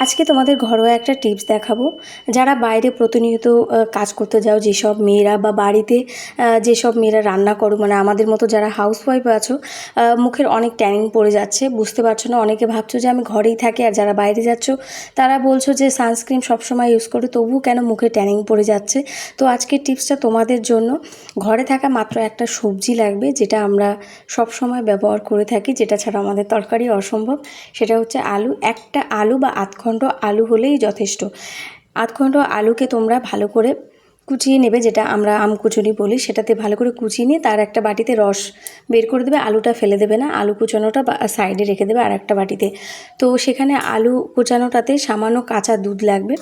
আজকে তোমাদের ঘরোয়া একটা টিপস দেখাবো। যারা বাইরে প্রতিনিয়ত কাজ করতে যাও, যেসব মেয়েরা বা বাড়িতে যেসব মেয়েরা রান্না করো, মানে আমাদের মতো যারা হাউসওয়াইফ আছো, মুখের অনেক ট্যানিং পড়ে যাচ্ছে, বুঝতে পারছো না। অনেকে ভাবছো যে আমি ঘরেই থাকি, আর যারা বাইরে যাচ্ছ তারা বলছো যে সানস্ক্রিন সবসময় ইউজ করে, তবুও কেন মুখে ট্যানিং পড়ে যাচ্ছে। তো আজকের টিপসটা তোমাদের জন্য। ঘরে থাকা মাত্র একটা সবজি লাগবে, যেটা আমরা সবসময় ব্যবহার করে থাকি, যেটা ছাড়া আমাদের তরকারি অসম্ভব। সেটা হচ্ছে আলু। একটা আলু বা আধখণ্ড আলু হলেই যথেষ্ট। আধখণ্ড আলুকে তোমরা ভালো করে কুচিয়ে নেবে, যেটা আমরা আমকুচুরি বলি, সেটাতে ভালো করে কুচিয়ে নিয়ে তার একটা বাটিতে রস বের করে দেবে। আলুটা ফেলে দেবে না, আলু কুচানোটা সাইডে রেখে দেবে আর একটা বাটিতে। তো সেখানে আলু কুচানোটাতে সামান্য কাঁচা দুধ লাগবে,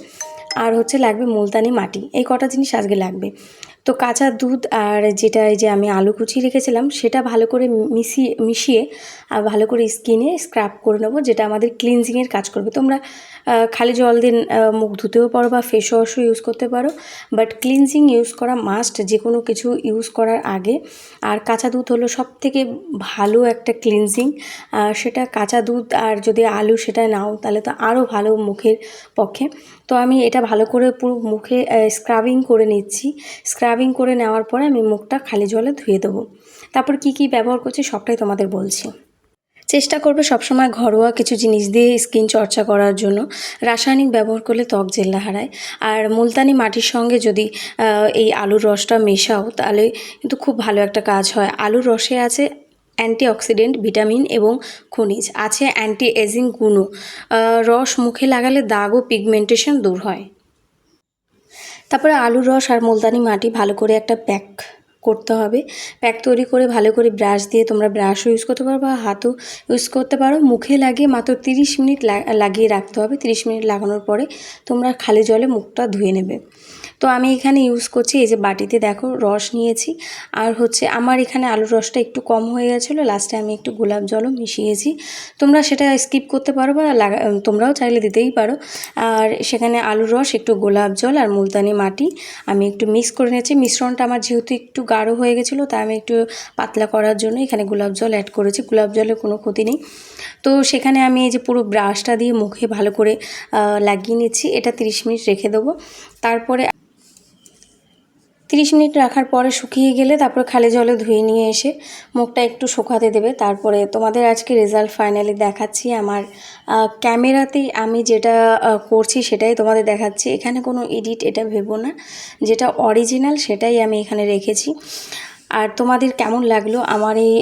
আর হচ্ছে লাগবে মুলতানি মাটি। এই কটা জিনিস আজকে লাগবে। তো কাঁচা দুধ আর যেটা এই যে আমি আলু কুচিয়ে রেখেছিলাম, সেটা ভালো করে মিশিয়ে আর ভালো করে স্কিনে স্ক্রাব করে নেবো, যেটা আমাদের ক্লিনজিংয়ের কাজ করবে। তোমরা খালি জল দিয়ে মুখ ধুতেও পারো বা ফেস ওয়াশও ইউজ করতে পারো, বাট ক্লিনজিং ইউজ করা মাস্ট যে কোনো কিছু ইউজ করার আগে। আর কাঁচা দুধ হলো সব থেকে ভালো একটা ক্লিনজিং। সেটা কাঁচা দুধ, আর যদি আলু সেটা নাও তাহলে তো আরও ভালো মুখের পক্ষে। তো আমি এটা ভালো করে পুরো মুখে স্ক্রাবিং করে নিচ্ছি। স্ক্রাবিং করে নেওয়ার পরে আমি মুখটা খালি জলে ধুয়ে দেবো। তারপর কি কি ব্যবহার করছি সবটাই তোমাদের বলছি। চেষ্টা করবে সবসময় ঘরোয়া কিছু জিনিস দিয়ে স্কিন চর্চা করার জন্য। রাসায়নিক ব্যবহার করলে ত্বক জেল্লা হারায়। আর মুলতানি মাটির সঙ্গে যদি এই আলুর রসটা মেশাও, তাহলে কিন্তু খুব ভালো একটা কাজ হয়। আলুর রসে আছে অ্যান্টিঅক্সিডেন্ট, ভিটামিন এবং খনিজ, আছে অ্যান্টি এজিং গুণও। রস মুখে লাগালে দাগ ও পিগমেন্টেশন দূর হয়। তারপরে আলুর রস আর মুলতানি মাটি ভালো করে একটা প্যাক করতে হবে। প্যাক তৈরি করে ভালো করে ব্রাশ দিয়ে, তোমরা ব্রাশও ইউজ করতে পারো বা হাতও ইউজ করতে পারো, মুখে লাগিয়ে মাত্র 30 মিনিট লাগিয়ে রাখতে হবে। 30 মিনিট লাগানোর পরে তোমরা খালি জলে মুখটা ধুয়ে নেবে। তো আমি এখানে ইউজ করছি, এই যে বাটিতে দেখো রস নিয়েছি। আর হচ্ছে আমার এখানে আলুর রসটা একটু কম হয়ে গেছিলো, লাস্টে আমি একটু গোলাপ জলও মিশিয়েছি। তোমরা সেটা স্কিপ করতে পারো বা তোমরাও চাইলে দিতেই পারো। আর সেখানে আলুর রস, একটু গোলাপ জল আর মুলতানি মাটি আমি একটু মিক্স করে নিয়েছি। মিশ্রণটা আমার যেহেতু একটু গাঢ় হয়ে গেছিলো, তাই আমি একটু পাতলা করার জন্য এখানে গোলাপ জল অ্যাড করেছি। গোলাপ জলের কোনো ক্ষতি নেই। তো সেখানে আমি এই যে পুরো ব্রাশটা দিয়ে মুখে ভালো করে লাগিয়ে নিচ্ছি। এটা 30 মিনিট রেখে দেবো। তারপরে 30 মিনিট রাখার পরে শুকিয়ে গেলে তারপরে খালি জলে ধুয়ে নিয়ে এসে মুখটা একটু শুকাতে দেবে। তারপরে তোমাদের আজকে রেজাল্ট ফাইনালি দেখাচ্ছি। আমার ক্যামেরাতেই আমি যেটা করছি সেটাই তোমাদের দেখাচ্ছি। এখানে কোনো এডিট এটা ভেবো না, যেটা অরিজিনাল সেটাই আমি এখানে রেখেছি। আর তোমাদের কেমন লাগলো আমার এই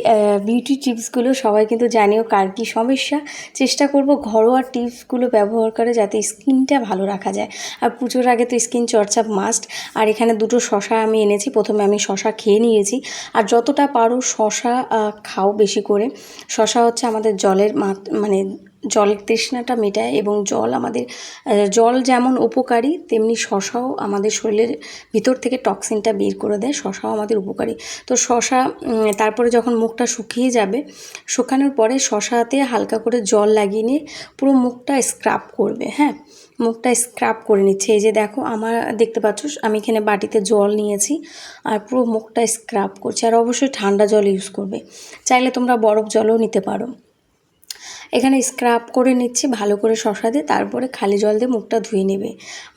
বিউটি টিপসগুলো সবাই কিন্তু জানিও, কার কী সমস্যা। চেষ্টা করব ঘরোয়া টিপসগুলো ব্যবহার করে যাতে স্কিনটা ভালো রাখা যায়। আর পুজোর আগে তো স্কিন চর্চা মাস্ট। আর এখানে দুটো শশা আমি এনেছি, প্রথমে আমি শশা খেয়ে নিয়েছি। আর যতটা পারো শশা খাও বেশি করে। শশা হচ্ছে আমাদের জলের মানে জলের তৃষ্ণাটা মেটায়, এবং জল আমাদের জল যেমন উপকারী, তেমনি শশাও আমাদের শরীরের ভিতর থেকে টক্সিনটা বের করে দেয়। শশাও আমাদের উপকারী। তো শশা, তারপরে যখন মুখটা শুকিয়ে যাবে, শুকানোর পরে শশাতে হালকা করে জল লাগিয়ে নিয়ে পুরো মুখটা স্ক্রাব করবে। হ্যাঁ, মুখটা স্ক্রাব করে নিচ্ছে। এই যে দেখো, আমার দেখতে পাচ্ছ আমি এখানে বাটিতে জল নিয়েছি আর পুরো মুখটা স্ক্রাব করছি। আর অবশ্যই ঠান্ডা জল ইউজ করবে, চাইলে তোমরা বরফ জলও নিতে পারো। এখানে স্ক্রাব করে নিচ্ছি ভালো করে শশা দিয়ে। তারপরে খালি জল দিয়ে মুখটা ধুয়ে নেবে।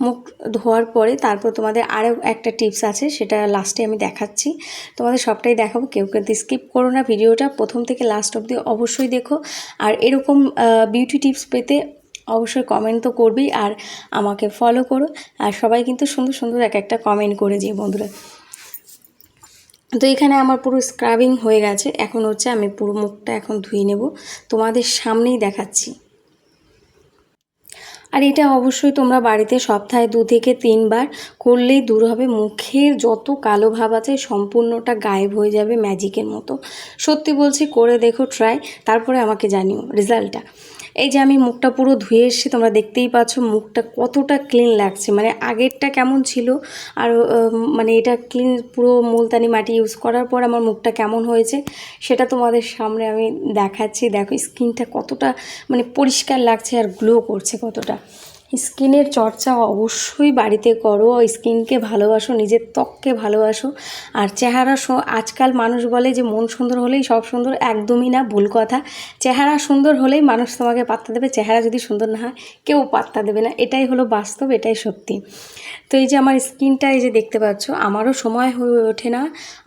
মুখ ধোয়ার পরে তারপর তোমাদের আরও একটা টিপস আছে, সেটা লাস্টে আমি দেখাচ্ছি। তোমাদের সবটাই দেখাবো, কেউ কিন্তু স্কিপ করো না ভিডিওটা, প্রথম থেকে লাস্ট অবধি অবশ্যই দেখো। আর এরকম বিউটি টিপস পেতে অবশ্যই কমেন্ট তো করবেই, আর আমাকে ফলো করো। আর সবাই কিন্তু সুন্দর সুন্দর এক একটা কমেন্ট করে যে বন্ধুরা। তো এখানে আমার পুরো স্ক্রাবিং হয়ে গেছে। এখন হচ্ছে আমি পুরো মুখটা এখন ধুয়ে নেব, তোমাদের সামনেই দেখাচ্ছি। আর এটা অবশ্যই তোমরা বাড়িতে সপ্তাহে 2 থেকে 3 বার করলেই দূর হবে। মুখের যত কালো ভাব আছে সম্পূর্ণটা গায়েব হয়ে যাবে ম্যাজিকের মতো। সত্যি বলছি, করে দেখো ট্রাই, তারপরে আমাকে জানিও রেজাল্টটা। এই যে আমি মুখটা পুরো ধুয়ে এসেছি, তোমরা দেখতেই পাচ্ছ মুখটা কতটা ক্লিন লাগছে। মানে আগেরটা কেমন ছিল আর মানে এটা ক্লিন, পুরো মুলতানি মাটি ইউজ করার পর আমার মুখটা কেমন হয়েছে সেটা তোমাদের সামনে আমি দেখাচ্ছি। দেখো স্কিনটা কতটা মানে পরিষ্কার লাগছে আর গ্লো করছে কতটা। স্কিনের চর্চা অবশ্যই বাড়িতে করো, স্কিনকে ভালোবাসো, নিজের ত্বককে ভালোবাসো। আর চেহারা আজকাল মানুষ বলে যে মন সুন্দর হলেই সব সুন্দর, একদমই না, ভুল কথা। চেহারা সুন্দর হলেই মানুষ তোমাকে পাত্তা দেবে, চেহারা যদি সুন্দর না হয় কেউ পাত্তা দেবে না, এটাই হলো বাস্তব, এটাই সত্যি। তো এই যে আমার স্কিনটা এই যে দেখতে পাচ্ছ, আমারও সময় হয়ে ওঠে না।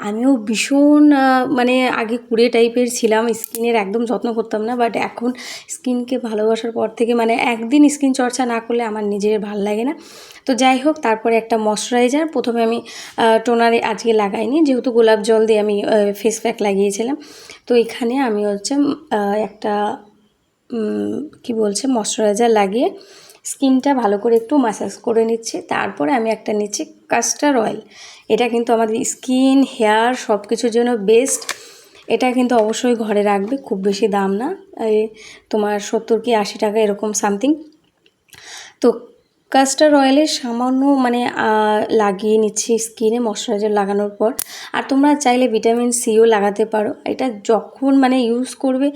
আমিও ভীষণ মানে আগে কুড়ে টাইপের ছিলাম, স্কিনের একদম যত্ন করতাম না, বাট এখন স্কিনকে ভালোবাসার পর থেকে মানে একদিন স্কিন চর্চা না করলে আমার নিজের ভাল লাগে না। তো যাই হোক, তারপরে একটা ময়শ্চারাইজার প্রথমে আমি টোনারে আজকে লাগাইনি, যেহেতু গোলাপ জল দিয়ে আমি ফেস প্যাক লাগিয়েছিলাম। তো এখানে আমি হচ্ছে একটা কি বলছে ময়শ্চারাইজার লাগিয়ে স্কিনটা ভালো করে একটু ম্যাসাজ করে নিচ্ছি। তারপরে আমি একটা নিচ্ছি কাস্টার অয়েল। এটা কিন্তু আমাদের স্কিন, হেয়ার সব কিছুর জন্য বেস্ট। এটা কিন্তু অবশ্যই ঘরে রাখবে, খুব বেশি দাম না, এই তোমার 70 কি 80 টাকা এরকম সামথিং। তো কাস্টার অয়েলের সামান্য মানে লাগিয়ে নিচ্ছি স্কিনে ময়শ্চারাইজার লাগানোর পর। আর তোমরা চাইলে ভিটামিন সিও লাগাতে পারো, এটা যখন মানে ইউজ করবে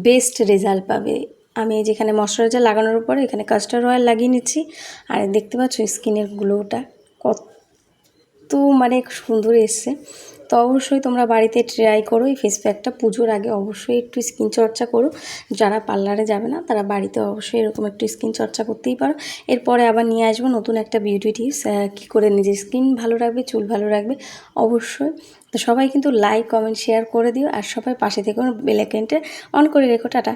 বেস্ট রেজাল্ট পাবে। আমি যেখানে ময়শ্চারাইজার লাগানোর পরে এখানে কাস্টার অয়েল লাগিয়ে নিচ্ছি। আর দেখতে পাচ্ছ স্কিনের গ্লোটা কত মানে সুন্দর এসছে। তো অবশ্যই তোমরা বাড়িতে ট্রাই করো এই ফেস প্যাকটা। পুজোর আগে অবশ্যই একটু স্কিন চর্চা করো, যারা পার্লারে যাবে না তারা বাড়িতে অবশ্যই এরকম একটু স্কিন চর্চা করতেই পারো। এরপরে আবার নিয়ে আসবো নতুন একটা বিউটি টিপস, কী করে নিজের স্কিন ভালো রাখবে, চুল ভালো রাখবে অবশ্যই। তো সবাই কিন্তু লাইক, কমেন্ট, শেয়ার করে দিও, আর সবাই পাশে থেকে বেল আইকনটা অন করে রেখো। টাটা।